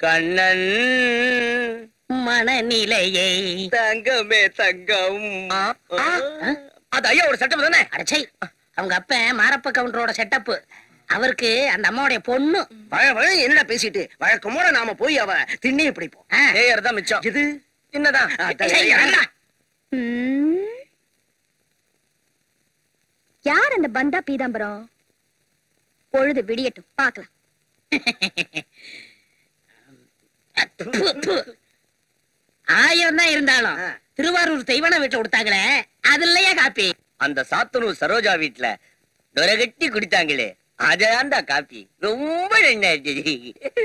கண்ணன் மனநிலையை தங்கமே தங்கம். அது ஐயா ஒரு செட்டப் தானே? அடச்சை, அவங்க அப்ப மாரப்ப கவுண்டரோட செட்டப். அவருக்கு அந்த அம்மாவுடைய பொண்ணு. என்ன பேசிட்டு வழக்கமோட நாம போய் அவ திண்ணி பிடிப்போம். தான் மிச்சம். இது என்னதான் யார் அந்த பந்தா பீதாம்பரம்? பொழுது விடியட்டும் பாக்கலாம். ஆயிரம் தான் இருந்தாலும் திருவாரூர் தெய்வான வீட்டுல கொடுத்தாங்களே, அது இல்லையா காப்பி? அந்த சாத்தனூர் சரோஜா வீட்டுல நொரகட்டி குடித்தாங்களே, அதான்டா காப்பி. ரொம்ப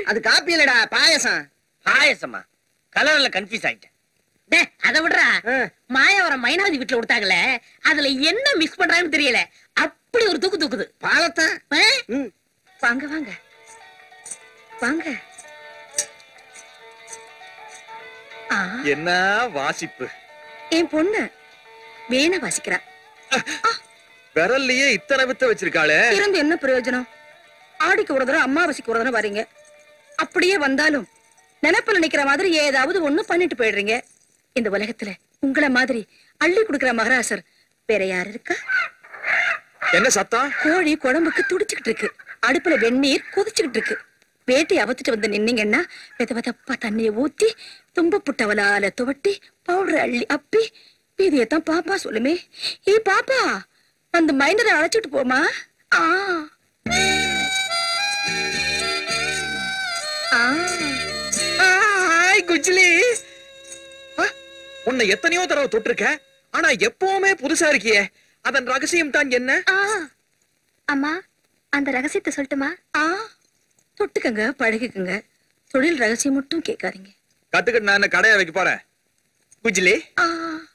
அது காப்பி இல்லடா, பாயசம். பாயசமா? கலர்ல கன்ஃபியூஸ் ஆயிட்டேன். அதை விடுறா, மாயாவரம் மைனாவதி வீட்டுல கொடுத்தாங்களே, அதுல என்ன மிக்ஸ் பண்றாங்கன்னு தெரியல. அப்படி ஒரு தூக்கு தூக்குது. பாலத்தை வாங்க வாங்க வாங்க. என்ன வாசிப்பு! என் பொண்ணு வேண வாசிக்கிறா. விரல்லையே இத்தனை வித்த வச்சிருக்காளே, இருந்து என்ன பிரயோஜனம்? ஆடிக்கு ஒரு தடவை அம்மாவாசைக்கு ஒரு தடவை வரீங்க. அப்படியே வந்தாலும் நினைப்புல நிக்கிற மாதிரி ஏதாவது ஒண்ணு பண்ணிட்டு போயிடுறீங்க. இந்த உலகத்துல உங்களை மாதிரி அள்ளி குடுக்கிற மகராசர் வேற யாரு இருக்கா? என்ன சத்தம்? கோழி குழம்புக்கு துடிச்சுக்கிட்டு இருக்கு, அடுப்புல வெந்நீர் கொதிச்சுக்கிட்டு இருக்கு. வேட்டி அவத்துட்டு வந்து நின்னீங்கன்னா வெத வெதப்பா தண்ணிய ஊத்தி தும்ப புட்டவலால துவட்டி பவுடர் அள்ளி அப்பி வீதியத்தான் பாப்பா சொல்லுமே. ஏ பாப்பா, அந்த மைனரை அழைச்சிட்டு போமா. குஜ்லி, உன்னை எத்தனையோ தடவை தொட்டிருக்க, ஆனா எப்பவுமே புதுசா இருக்கியே. அதன் ரகசியம் தான் என்ன? அம்மா, அந்த ரகசியத்தை சொல்லட்டுமா? தொட்டுக்கங்க, பழகிக்கங்க. தொழில் ரகசியம் மட்டும் கேட்காதீங்க. கத்துக்கிட்டு நான் என்ன கடையை வைக்க போறேன்? குஜ்லி,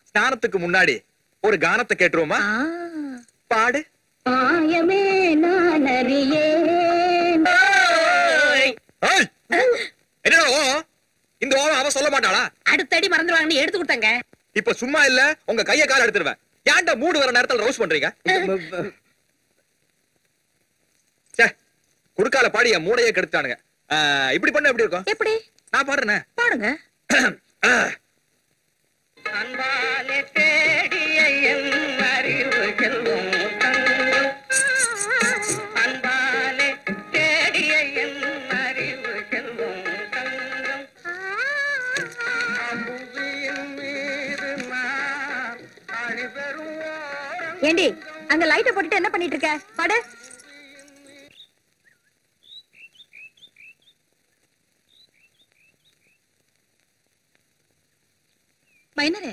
ஸ்நானத்துக்கு முன்னாடி ஒரு கானத்தை கேட்டுருவோமா? பாடு. ஆயமே நான் அறியேன். என்னடா இந்த ஓவம் அவ சொல்ல மாட்டாளா? அடுத்தடி மறந்துடுவாங்கன்னு எடுத்து கொடுத்தாங்க. இப்ப சும்மா இல்ல, உங்க கைய கால எடுத்துருவேன். ஏன்டா மூடு வர நேரத்துல ரோஸ் பண்றீங்க? குறுக்கால பாடி என் மூடையே கெடுத்தானுங்க. இப்படி பண்ண எப்படி இருக்கும்? எப்படி? நான் பாடுறேன், பாடுங்க. அன்பாலே தேடிய என் அறிவு செல்வம் தங்கம், அன்பாலே தேடிய என் அறிவு செல்வம் தங்கம், அம்புவியின் மீது நான் அணிபெறும். ஏண்டி, அங்க லைட்ட போட்டுட்டு என்ன பண்ணிட்டு இருக்க? பாடு. மைனரே,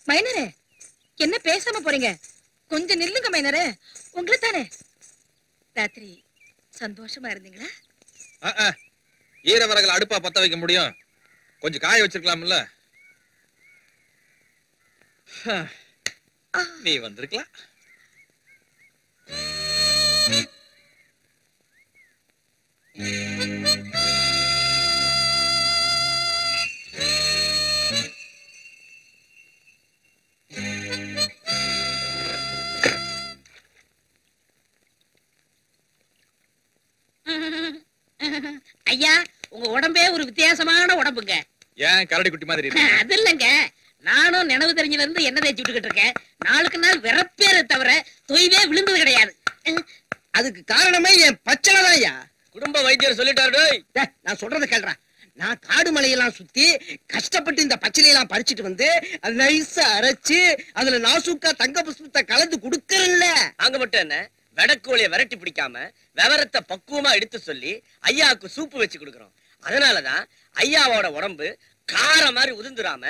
மைனரே, என்ன பேசாம போறீங்க? கொஞ்சம் நில்லுங்க மைனரே. உங்களை தானே ராத்திரி சந்தோஷமா இருந்தீங்களா? ஈரவரகளை அடுப்பா பத்த வைக்க முடியும்? கொஞ்சம் காய வச்சிருக்கலாம்ல. நீ வந்திருக்கலாம். ஐயா, உங்க உடம்பே ஒரு வித்தியாசமான உடம்புங்க. ஏன் கரடி குட்டி மாதிரி? அது இல்லங்க, நானும் நினைவு தெரிஞ்சல இருந்து என்ன தேய்ச்சி விட்டுக்கிட்டு இருக்கேன். நாளுக்கு நாள் விறப்பேரை தவிர தொய்வே விழுந்தது கிடையாது. அதுக்கு காரணமே என் பச்சனை தான் ஐயா. குடும்ப வைத்தியர் சொல்லிட்டாரு. நான் சொல்றத கேள்றேன். நான் காடு மலையெல்லாம் சுத்தி கஷ்டப்பட்டு இந்த பச்சிலையெல்லாம் பறிச்சுட்டு வந்து அது நைஸா அரைச்சு அதுல நாசுக்கா தங்க புஷ்பத்தை கலந்து குடுக்கறேன்ல. அங்க மட்டும் என்ன, வெடக்கோழிய விரட்டி பிடிக்காம விவரத்தை பக்குவமா எடுத்து சொல்லி ஐயாவுக்கு சூப்பு வச்சு கொடுக்கறோம். அதனாலதான் ஐயாவோட உடம்பு கார மாதிரி உதிர்ந்துராம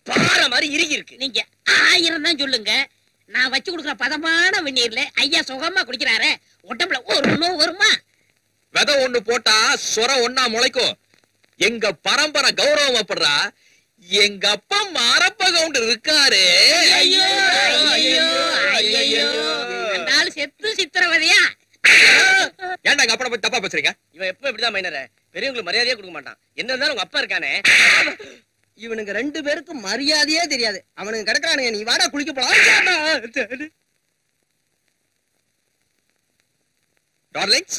பாறை மாதிரி இறுகி இருக்கு. நீங்க 1000 தான் சொல்லுங்க, நான் வச்சு கொடுக்குற பதமான வெந்நீர்ல ஐயா சுகமா குடிக்கிறாரு. உடம்புல ஒரு நோய் வருமா? விதை ஒண்ணு போட்டா சொர ஒன்னா முளைக்கும். எங்க பரம்பரை கௌரவப்படுறா. எங்க அப்பா மாரப்ப கவுண்டர் இருக்காரு. செத்து சித்திரவதையா? ஏன்டா எங்க அப்பா பத்தி தப்பா பேசுறீங்க? இவன் எப்ப இப்படிதான் மைனர பெரியவங்களுக்கு மரியாதையே கொடுக்க மாட்டான். என்ன இருந்தாலும் உங்க அப்பா இருக்கானே. இவனுங்க 2 பேருக்கும் மரியாதையே தெரியாது. அவனுங்க கிடக்குறானுங்க, நீ வாடா குளிக்க போலாம். டார்லிங்ஸ்,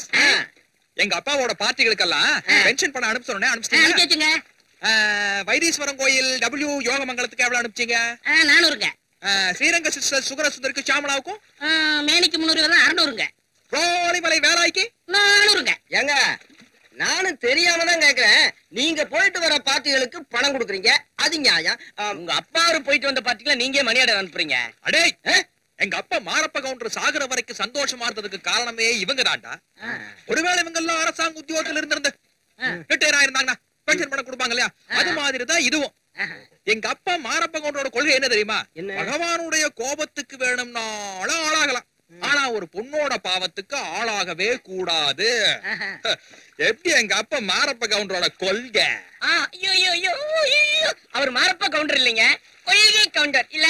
எங்க அப்பாவோட பார்ட்டிகளுக்கெல்லாம் பென்ஷன் பணம் அனுப்ப சொன்னேன், அனுப்பிச்சிட்டீங்க? வைத்தீஸ்வரம் கோயில் W யோகமங்கலத்துக்கு எவ்வளவு அனுப்பிச்சீங்க? 400ங்க. ஸ்ரீரங்க சிஸ்டர் சுகர சுந்தருக்கு சாமலாவுக்கும் மேனிக்கு 300 வரலாம், 600ங்க. ரோலிமலை வேலாய்க்கு 400ங்க. ஏங்க, நானும் தெரியாம தான் கேக்குறேன். நீங்க போயிட்டு வர பார்ட்டிகளுக்கு பணம் கொடுக்குறீங்க, அது நியாயம். உங்க அப்பா போயிட்டு வந்த பார்ட்டில நீங்க மணி ஆர்டர் அனுப்புறீங்க. அடே, எங்க அப்பா மாரப்ப கவுண்டர் சாகுற வரைக்கும் சந்தோஷமா இருந்ததுக்கு காரணமே இவங்க தான்டா. ஒருவேளை இவங்க எல்லாம் அரசாங்க உத்தியோகத்துல இருந்திருந்து ரிட்டையர் ஆயிருந்தாங்கன்னா பென்ஷன் பணம் கொடுப்பாங்க இல்லையா, அது மாதிரிதான் இதுவும். எங்க அப்பா மாரப்ப கவுண்டரோட கொள்கை என்ன தெரியுமா? பகவானுடைய கோபத்துக்கு வேணும்னா ஆளாகலாம், ஆனா ஒரு பொண்ணோட பாவத்துக்கு ஆளாகவே கூடாது. எப்படி எங்க அப்பா மாரப்ப கவுண்டரோட கொள்கை? அவர் மாரப்ப கவுண்டர் இல்லைங்க, கொள்கை கவுண்டர் இல்ல.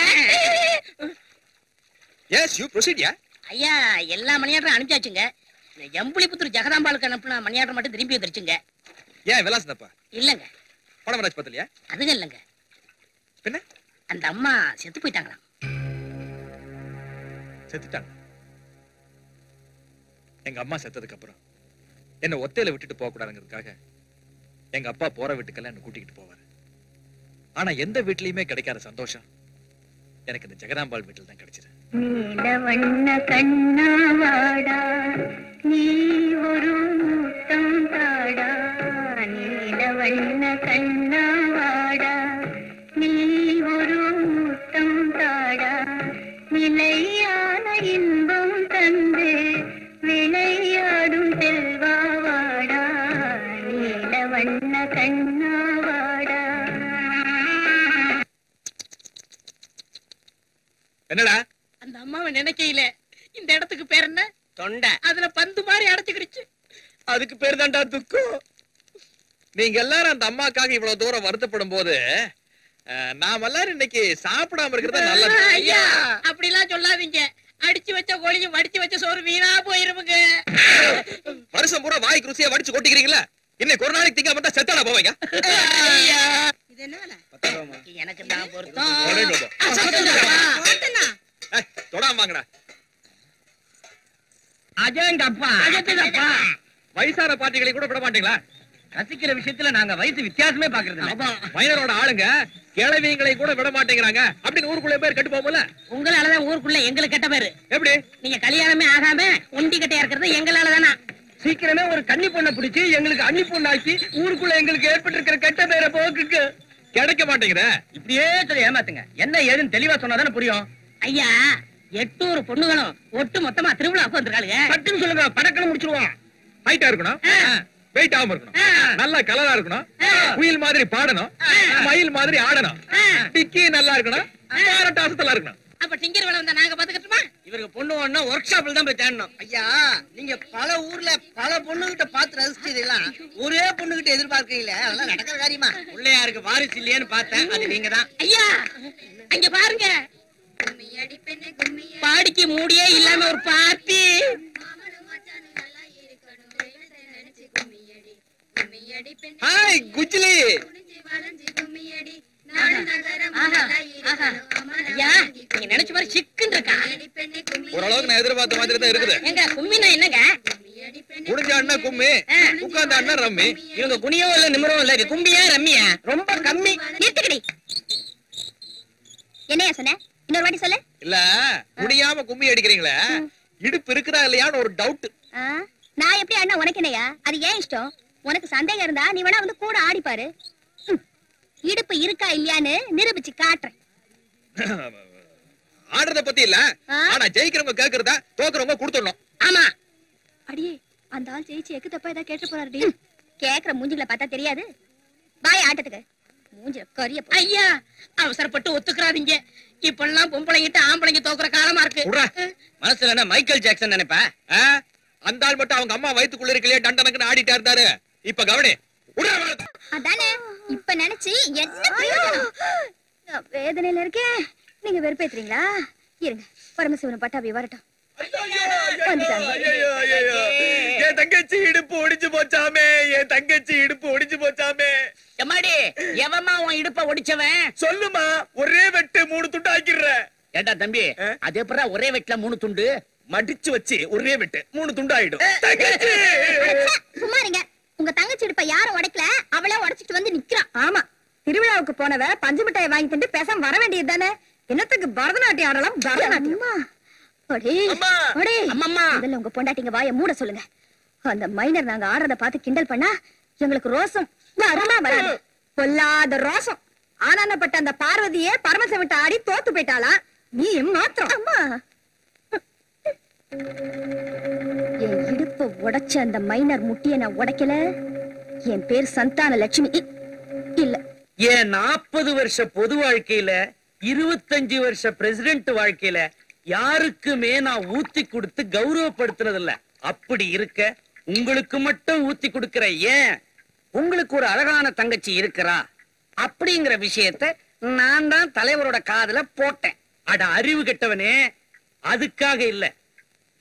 Yes, you proceed, yeah. ஐயா, எல்லா மணியாட்டரும் அனுப்பிச்சாச்சுங்க. எம்புலிபுத்தூர் ஜெகதாம்பாளுக்கு அனுப்புன மணியாட்டம் மட்டும் திரும்பி வந்துருச்சுங்க. ஏன் விலாசனப்பா? இல்லங்க. படமராஜ் பத்தலையா? அதுங்க இல்லங்க. பின்ன அந்த அம்மா செத்து போயிட்டாங்களாம். செத்துட்டாங்க. எங்க அம்மா செத்ததுக்கு அப்புறம் என்ன ஒத்தையில விட்டுட்டு போக கூடாதுங்கிறதுக்காக எங்க அப்பா போற வீட்டுக்கெல்லாம் என்ன கூட்டிக்கிட்டு போவாரு. ஆனா எந்த வீட்லயுமே கிடைக்காத சந்தோஷம் எனக்கு இந்த ஜெகதாம்பாள் வீட்டில் தான் கிடைச்சது. நீலவண்ண கண்ணாவாடா, நீ ஒரு முத்தம் தாடா. நீலவண்ண கண்ணாவாடா, நீ ஒரு முத்தம் தாடா. நிலையான இன்பம் தந்து விளையாடும் செல்வாவாடா. நீலவண்ண கண்ணாவாடா. என்னடா அந்த அம்மாவை நினைக்கையில இந்த இடத்துக்கு பேர் என்ன? தொண்டை. அதுல பந்து மாதிரி அடைச்சுக்கிடுச்சு. அதுக்கு பேர் தான்டா துக்கம். நீங்க எல்லாரும் அந்த அம்மாக்காக இவ்வளவு தூரம் வருத்தப்படும் போது நாம எல்லாரும் இன்னைக்கு சாப்பிடாம இருக்கிறது நல்லது. ஐயா, அப்படிலாம் சொல்லாதீங்க. அடிச்சு வச்ச கோழியும் வடிச்சு வச்ச சோறு வீணா போயிருமுங்க. வருஷம் பூரா வாய் ருசியா வடிச்சு கொட்டிக்கிறீங்களா? இன்னைக்கு ஒரு நாளைக்கு திங்க மட்டும் செத்தாடா போவீங்க. இது என்ன வேலை? எனக்கு தான் பொருத்தம். தொடாம வாங்கடா. அஜயங்கப்பா, அஜயங்கப்பா. வயசான பார்ட்டிகளை கூட விட மாட்டீங்களா? ரசிக்கிற விஷயத்துல நாங்க வயசு வித்தியாசமே பாக்குறது இல்ல. மைனரோட ஆளுங்க கிழவிங்களை கூட விட மாட்டேங்கிறாங்க அப்படின்னு ஊருக்குள்ள பேர் கெட்டு போகும்ல. உங்களாலதான் ஊருக்குள்ள எங்களுக்கு கெட்ட பேரு. எப்படி? நீங்க கல்யாணமே ஆகாம ஒண்டி கட்டையா இருக்கிறது எங்களாலதானா? சீக்கிரமே ஒரு கன்னி பொண்ணை பிடிச்சு எங்களுக்கு அன்னி பொண்ணாக்கி ஊருக்குள்ள எங்களுக்கு ஏற்பட்டிருக்கிற கெட்ட பேர போக்குக்கு கிடைக்க மாட்டேங்கிற. இப்படியே சொல்லி ஏமாத்துங்க. என்ன ஏதுன்னு தெளிவா சொன்னாதானே புரியும். ஐயா, 800 பொண்ணுகளும் ஒட்டு மொத்தமா திருவிழாவுக்கு வந்திருக்காளுங்க. பட்டுன்னு சொல்லுங்க, படக்கணும் முடிச்சிருவான். ஹைட்டா இருக்கணும், வெயிட் ஆகாம இருக்கணும், நல்ல கலரா இருக்கணும், குயில் மாதிரி பாடணும், மயில் மாதிரி ஆடணும், டிக்கி நல்லா இருக்கணும், டாசத்தலா இருக்கணும். அப்ப டிங்கர் வேலை வந்தா நாங்க பாத்துக்கட்டுமா? இவருக்கு பொண்ணு ஒண்ணா ஒர்க் ஷாப்ல தான் போய் தேடணும். ஐயா, நீங்க பல ஊர்ல பல பொண்ணுகிட்ட பாத்து ரசிச்சதெல்லாம் ஒரே பொண்ணுகிட்ட எதிர்பார்க்கீங்களே, அதெல்லாம் நடக்கிற காரியமா? பிள்ளையாருக்கு வாரிசு இல்லையேன்னு பார்த்தேன், அது நீங்க தான். ஐயா, அங்க பாருங்க, பாடிக்கு மூடியே இல்லாம ஒரு பாத்தி. ஹாய் குஜ்லி. ஐயா, நீங்க நினைச்ச மாதிரி சிக்குன்னு இருக்கா? ஓரளவுக்கு நான் எதிர்பார்த்த மாதிரி தான் இருக்குது. எங்க கும்மினா என்னங்க? குடிஞ்ச அண்ணா கும்மி, உட்கார்ந்த அண்ணா ரம்மி. இவங்க குனியோ இல்ல நிமிரவும் இல்ல, இது கும்பியா ரம்மியா? ரொம்ப கம்மி. நிறுத்துக்கடி. என்னையா சொன்ன? இன்னொரு வாட்டி சொல்லு. இல்ல, முடியாம கும்மி அடிக்கிறீங்களே, இடுப்பு இருக்குதா இல்லையான்னு ஒரு டவுட். நான் எப்படி அண்ணா உனக்கு என்னையா? அது ஏன் இஷ்டம். உனக்கு சந்தேகம் இருந்தா நீ வேணா வந்து கூட ஆடிப்பாரு. இடுப்பு இருக்கா இல்லையான்னு நிரூபிச்சு காட்டுறேன். ஆடுறத பத்தி இல்ல, ஆனா ஜெயிக்கிறவங்க கேக்குறதா, தோக்குறவங்க கொடுத்துடணும். ஆமா. அடியே, அந்த ஆள் ஜெயிச்சு எக்கு தப்பா ஏதாவது கேட்டு போறாருடி. கேக்குற மூஞ்சிகளை பார்த்தா தெரியாது. பாய் ஆட்டத்துக்கு மூஞ்சில கரிய. ஐயா, அவசரப்பட்டு ஒத்துக்கிறாதீங்க. இப்பெல்லாம் பொம்பளைங்கிட்ட ஆம்பளைங்க தோக்குற காலமா இருக்கு. மனசுல என்ன மைக்கேல் ஜாக்சன் நினைப்பா? அந்த ஆள் மட்டும் அவங்க அம்மா வயித்துக்குள்ள இருக்கலையே டண்டனக்குன்னு ஆடிட்டா இருந்தாரு. இப்ப கவனி. அதானே இப்ப நினைச்சு என்ன பிரயோஜனம்? நான் வேதனையில இருக்கேன். நீங்க வெறுப்பேத்துறீங்களா? இருங்க, பரமசிவனை பட்டாபி வரட்டும். என் தங்கச்சி இடுப்பு ஒடிஞ்சு போச்சாமே, என் தங்கச்சி இடுப்பு ஒடிஞ்சு போச்சாமே. எம்மாடி எவமா உன் இடுப்ப ஒடிச்சவன் சொல்லுமா, ஒரே வெட்டு 3 துண்டு ஆக்கிடுற. ஏண்டா தம்பி, அது எப்படா ஒரே வெட்டுல 3 துண்டு? மடிச்சு வச்சு ஒரே வெட்டு 3 துண்டு ஆயிடும். சும்மா இருங்க. உங்க தங்கச்சி இடுப்ப யாரும் உடைக்கல, அவளே உடைச்சிட்டு வந்து நிக்கிறான். ஆமா, திருவிழாவுக்கு போனவ பஞ்சு மிட்டாய் வாங்கி திண்டு பேசாம வர வேண்டியது தானே. என்னத்துக்கு பரதநாட்டியம் ஆடலாம்? பரதநாட்டியம் முதல்ல உங்க பொண்டாட்டிங்க வாய மூட சொல்லுங்க. அந்த மைனர் நாங்க ஆடுறத பார்த்து கிண்டல் பண்ணா எங்களுக்கு ரோசம் வரமா வராது. கொல்லாத ரோசம். ஆனானப்பட்ட அந்த பார்வதியே பரமசம் விட்டு ஆடி தோத்து போயிட்டாளா? நீ மாத்திரம் அம்மா என் இடுப்ப உடைச்ச அந்த மைனர் முட்டிய நான் உடைக்கல. என் பேர் சந்தான லட்சுமி இல்ல. ஏன் 40 வருஷ பொது வாழ்க்கையில 25 வருஷ பிரசிடென்ட் வாழ்க்கையில யாருக்குமே நான் ஊத்தி கொடுத்து கௌரவப்படுத்துறது இல்ல. அப்படி இருக்க உங்களுக்கு மட்டும் ஊத்தி கொடுக்கிற. ஏன்? உங்களுக்கு ஒரு அழகான தங்கச்சி இருக்கிறா அப்படிங்கிற விஷயத்த நான் தான் தலைவரோட காதுல போட்டேன். அட அறிவு கெட்டவனே, அதுக்காக இல்ல.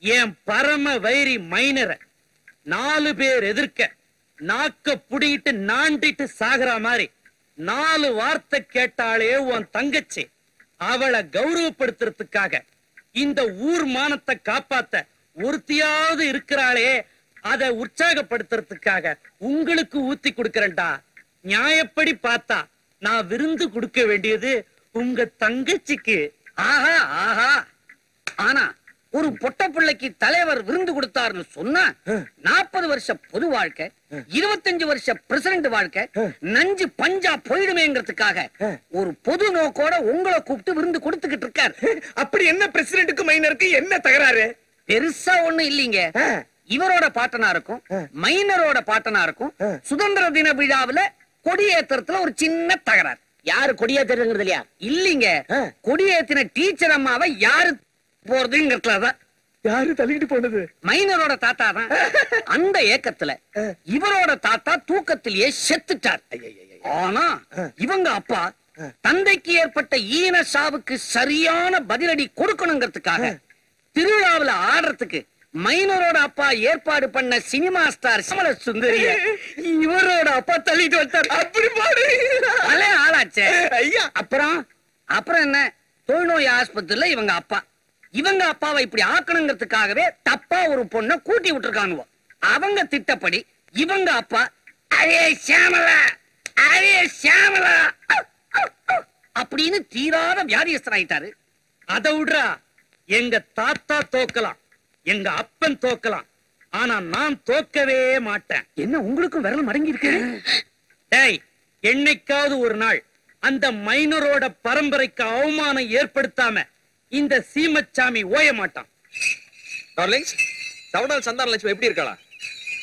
என் பரம வைரி மைனரை 4 பேர் எதிர்க்க நாக்க புடிங்கிட்டு நாண்டிட்டு சாகுற மாதிரி 4 வார்த்தை கேட்டாலே உன் தங்கச்சி, அவளை கௌரவப்படுத்துறதுக்காக, இந்த ஊர் மானத்தை காப்பாத்த ஒருத்தியாவது இருக்கிறாளே அதை உற்சாகப்படுத்துறதுக்காக உங்களுக்கு ஊத்தி கொடுக்கறேன்டா. நியாயப்படி பார்த்தா நான் விருந்து கொடுக்க வேண்டியது உங்க தங்கச்சிக்கு. ஆஹா ஆஹா. ஆனா ஒரு பொட்ட பிள்ளைக்கு தலைவர் விருந்து கொடுத்தாருன்னு சொன்னா 40 வருஷ பொது வாழ்க்கை, 25 வருஷ பிரசிடென்ட் வாழ்க்கை நஞ்சு பஞ்சா போயிடுமேங்கிறதுக்காக ஒரு பொது நோக்கோட உங்களை கூப்பிட்டு விருந்து கொடுத்துக்கிட்டு இருக்காரு. அப்படி என்ன பிரசிடென்ட்க்கு மைனருக்கு என்ன தகராறு? பெருசா ஒண்ணு இல்லீங்க. இவரோட பாட்டனாருக்கும் மைனரோட பாட்டனாருக்கும் சுதந்திர தின விழாவுல கொடியேற்றத்துல ஒரு சின்ன தகராறு. யாரு கொடியேத்துறதுங்கிறது இல்லையா? இல்லீங்க, கொடியேத்தின டீச்சர் அம்மாவை யாரு போறதுங்கிறதுலதான். யாரு தள்ளிட்டு போனது? மைனரோட தாத்தா தான். அந்த ஏக்கத்துல இவரோட தாத்தா தூக்கத்திலேயே செத்துட்டார். ஆனா இவங்க அப்பா தந்தைக்கு ஏற்பட்ட ஈன சாவுக்கு சரியான பதிலடி கொடுக்கணுங்கிறதுக்காக திருவிழாவில் ஆடுறதுக்கு மைனரோட அப்பா ஏற்பாடு பண்ண சினிமா ஸ்டார் சமல சுந்தரிய இவரோட அப்பா தள்ளிட்டு வந்தார். அப்படி பாடு ஆளாச்சே ஐயா. அப்புறம் என்ன, தொழுநோய் ஆஸ்பத்திரியில இவங்க அப்பாவை இப்படி ஆக்கணுங்கிறதுக்காகவே தப்பா ஒரு பொண்ணை கூட்டி விட்டுருக்கானுவோ. அவங்க திட்டப்படி இவங்க அப்பா அரே சியாமலா அப்படின்னு தீராத வியாதியஸ்தன் ஆயிட்டாரு. அதை விடுறா, எங்க தாத்தா தோக்கலாம், எங்க அப்பன் தோக்கலாம், ஆனா நான் தோக்கவே மாட்டேன். என்ன உங்களுக்கும் விரல் மடங்கி இருக்கு? டேய், என்னைக்காவது ஒரு நாள் அந்த மைனரோட பரம்பரைக்கு அவமானம் ஏற்படுத்தாம இந்த சீமச்சாமி ஓய மாட்டான். டார்லிங்ஸ், சவுடால் சந்தான லட்சுமி எப்படி இருக்காளா?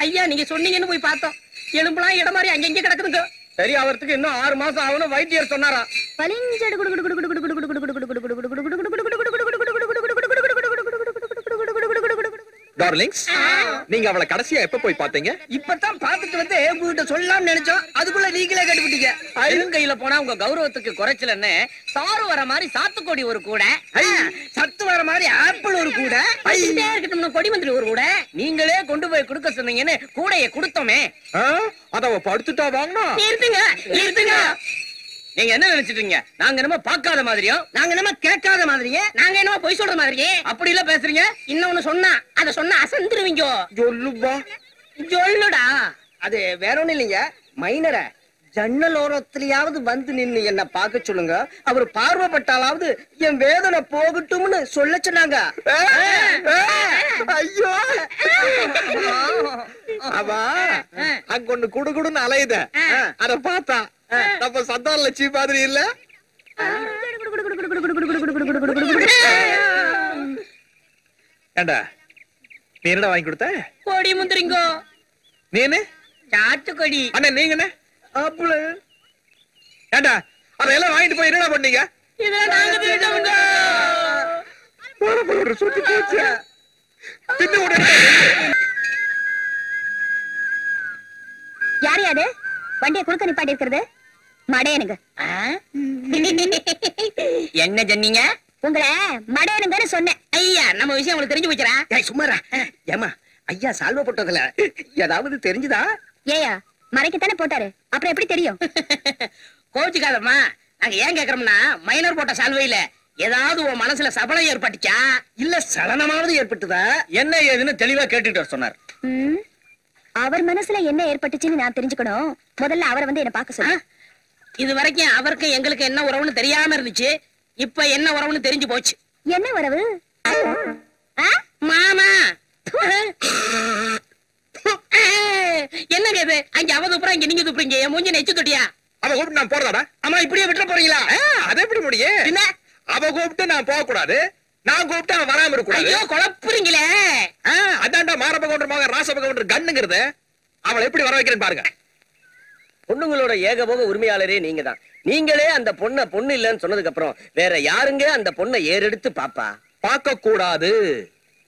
ஐயா நீங்க சொன்னீங்கன்னு போய் பார்த்தோம். எலும்புலாம் இடம் மாதிரி அங்கங்க கிடக்குதுங்க. சரி, அவருக்கு இன்னும் 6 மாசம் ஆகணும், வைத்தியர் சொன்னாரா. டார்லிங்ஸ், நீங்க அவளை கடைசியா எப்ப போய் பாத்தீங்க? இப்பதான் பாத்துட்டு வந்து உங்ககிட்ட சொல்லலாம்னு நினைச்சோம், அதுக்குள்ள நீங்களே கேட்டுவிட்டீங்க. கையில போனா உங்க கௌரவத்துக்கு குறைச்சலன்னு சாறு வர மாதிரி சாத்துக்கொடி ஒரு கூட, சத்து வர மாதிரி ஆப்பிள் ஒரு கூட, கொடி மந்திரி ஒரு கூட நீங்களே கொண்டு போய் கொடுக்க சொன்னீங்கன்னு கூடைய கொடுத்தோமே. அத படுத்துட்டா வாங்கினா இருந்துங்க. நீங்க என்ன நினைச்சிட்டீங்க? நாங்க என்னமோ பாக்காத மாதிரியும், நாங்க என்னமோ கேட்காத மாதிரியே, நாங்க என்னமோ பொய் சொல்ற மாதிரியே அப்படி எல்லாம் பேசுறீங்க. இன்னொன்னு சொன்னா அத சொன்னா அசந்துருவீங்க. சொல்லுப்பா. சொல்லுடா. அது வேற ஒண்ணு இல்லைங்க, மைனரை ஜன்னல் ஓரத்திலேயாவது வந்து நின்னு என்ன பார்க்க சொல்லுங்க, அவர் பார்வைப்பட்டாலாவது என் வேதனை போகட்டும்னு சொல்ல சொன்னாங்க. ஐயோ, அவா அங்க ஒண்ணு குடுகுடுன்னு அலையுத, அத பார்த்தா நம்ம சந்தான லட்சுமி மாதிரி இல்ல? ஏண்டா நீ என்னடா வாங்கி கொடுத்த? கொடி முந்திரிங்கோ. நீனு சாத்துக்கொடி. அண்ணா நீங்க என்ன? அப்பள. ஏண்டா அதெல்லாம் வாங்கிட்டு போய் என்னடா பண்ணீங்க? இதெல்லாம் நாங்க தின்னுட்டோம்ங்க. போற சுத்தி போச்சு. தின்னு ஓடு. யார் யாரு வண்டியை குறுக்க நிப்பாட்டி இருக்கிறது? மடையனுங்க. என்ன சொன்னீங்க? உங்களை மடையனுங்கன்னு சொன்னேன். ஐயா நம்ம விஷயம் உங்களுக்கு தெரிஞ்சு போச்சுறா. சும்மாரா. ஏமா ஐயா சால்வ போட்டதுல ஏதாவது தெரிஞ்சுதா? ஏயா மறைக்கத்தானே போட்டாரு, அப்புறம் எப்படி தெரியும்? கோச்சுக்காதம்மா, நாங்க ஏன் கேக்குறோம்னா மைனர் போட்ட சால்வையில ஏதாவது உன் மனசுல சபலம் ஏற்பட்டுச்சா இல்ல சலனமாவது ஏற்பட்டுதா என்ன ஏதுன்னு தெளிவா கேட்டுட்டு வர சொன்னார். ம், அவர் மனசுல என்ன ஏற்பட்டுச்சுன்னு நான் தெரிஞ்சுக்கணும். முதல்ல அவரை வந்து என்ன பார்க்க சொல்லு. இது வரைக்கும் அவருக்கு எங்களுக்கு என்ன உறவுன்னு தெரியாம இருந்துச்சு, இப்ப என்ன உறவுன்னு தெரிஞ்சு போச்சு. என்ன உறவு? மாமா என்னங்க இது? அங்க அவ துப்புறா, இங்க நீங்க துப்புறீங்க. என் மூஞ்சி நெச்சு தொட்டியா? அவ கூப்பிட்டு நான் போறதாடா? அம்மா இப்படியே விட்டுற போறீங்களா? அதை எப்படி முடியும்? என்ன? அவ கூப்பிட்டு நான் போக கூடாது, நான் கூப்பிட்டு அவன் வராம இருக்க கூடாது. ஐயோ குழப்புறீங்களே. அதான்டா மாரப்ப கவுண்டர் மகன் ராசப்ப கவுண்டர் கண்ணுங்கிறது. அவளை எப்படி வர வைக்கிறேன்னு பாருங்க. பொண்ணுங்களோட ஏகபோக உரிமையாளரே நீங்க தான். நீங்களே அந்த பொண்ணு இல்லன்னு சொன்னதுக்கு அப்புறம் வேற யாருங்க அந்த பொண்ணை ஏறெடுத்து பாப்பா? பார்க்க கூடாது.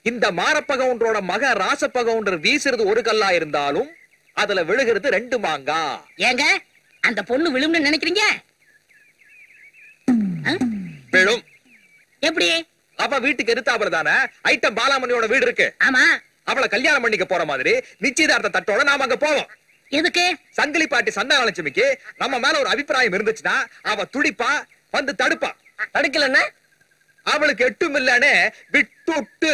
இந்த மாரப்ப கவுண்டரோட மகன் ராசப்ப கவுண்டர் வீசுறது ஒரு கல்லா இருந்தாலும் அதுல விழுகிறது 2 மாங்கா. ஏங்க அந்த பொண்ணு விழும்னு நினைக்கிறீங்க? விழும். எப்படி? அவ வீட்டுக்கு எதிர்த்தாப்புல தானே ஐட்டம் பாலாமணியோட வீடு இருக்கு. ஆமா. அவளை கல்யாணம் பண்ணிக்க போற மாதிரி நிச்சயதார்த்த தட்டோட நாம அங்க போவோம். எதுக்கு? சங்கிலி பாட்டி சந்தானலட்சுமிக்கு நம்ம மேல ஒரு அபிப்பிராயம் இருந்துச்சுன்னா அவ துடிப்பா, வந்து தடுப்பா. தடுக்கலன்னா அவளுக்கு எட்டும் இல்லன்னு விட்டுட்டு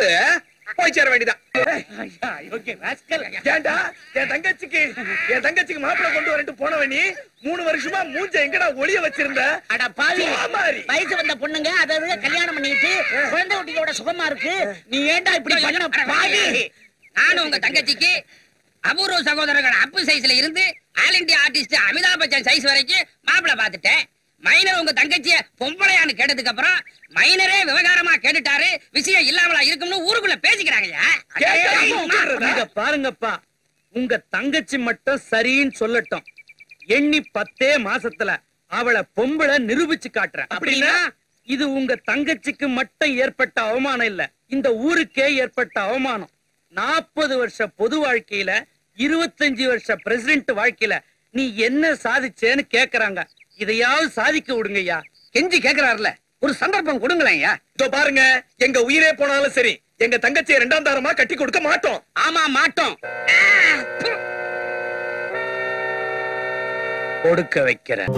போய் சேர வேண்டியதான். ஏண்டா என் தங்கச்சிக்கு மாப்பிள்ளை கொண்டு வரட்டு போனவ நீ 3 வருஷமா மூஞ்ச எங்கடா ஒளிய வச்சிருந்த? அட பாவி, வயசு வந்த பொண்ணுங்க அதாவது கல்யாணம் பண்ணிட்டு குழந்தை குட்டியோட சுகமா இருக்கு, நீ ஏன்டா இப்படி பண்ண பாவி? நானும் உங்க தங்கச்சிக்கு அபூர்வ சகோதரர்கள் அப்பு சைஸ்ல இருந்து all India artist Amitabh Bachchan size வரைக்கும் மாப்பிள்ளை பார்த்துட்டேன். மைனர் உங்க தங்கச்சிய பொம்பளையான்னு கேட்டதுக்கு அப்புறம் மைனரே விவகாரமா கேட்டுட்டாரு, விஷயம் இல்லாமலா இருக்கும்னு ஊருக்குள்ள பேசிக்கிறாங்கயா. பாருங்கப்பா, உங்க தங்கச்சி மட்டும் சரின்னு சொல்லட்டும். எண்ணி 10 மாசத்துல அவளை பொம்பளை நிரூபிச்சு காட்டுறேன். அப்படின்னா இது உங்க தங்கச்சிக்கு மட்டும் ஏற்பட்ட அவமானம் இல்ல, இந்த ஊருக்கே ஏற்பட்ட அவமானம். 40 வருஷ பொது வாழ்க்கையில 25 வருஷ பிரசிடென்ட் வாழ்க்கையில நீ என்ன சாதிச்சேன்னு கேக்குறாங்க. இதையாவது சாதிக்க விடுங்கய்யா. கெஞ்சி கேக்குறாருல, ஒரு சந்தர்ப்பம் கொடுங்களேன். இதோ பாருங்க, எங்க உயிரே போனாலும் சரி எங்க தங்கச்சியை 2ஆம் தாரமா கட்டி கொடுக்க மாட்டோம். ஆமா மாட்டோம். கொடுக்க வைக்கிறேன்.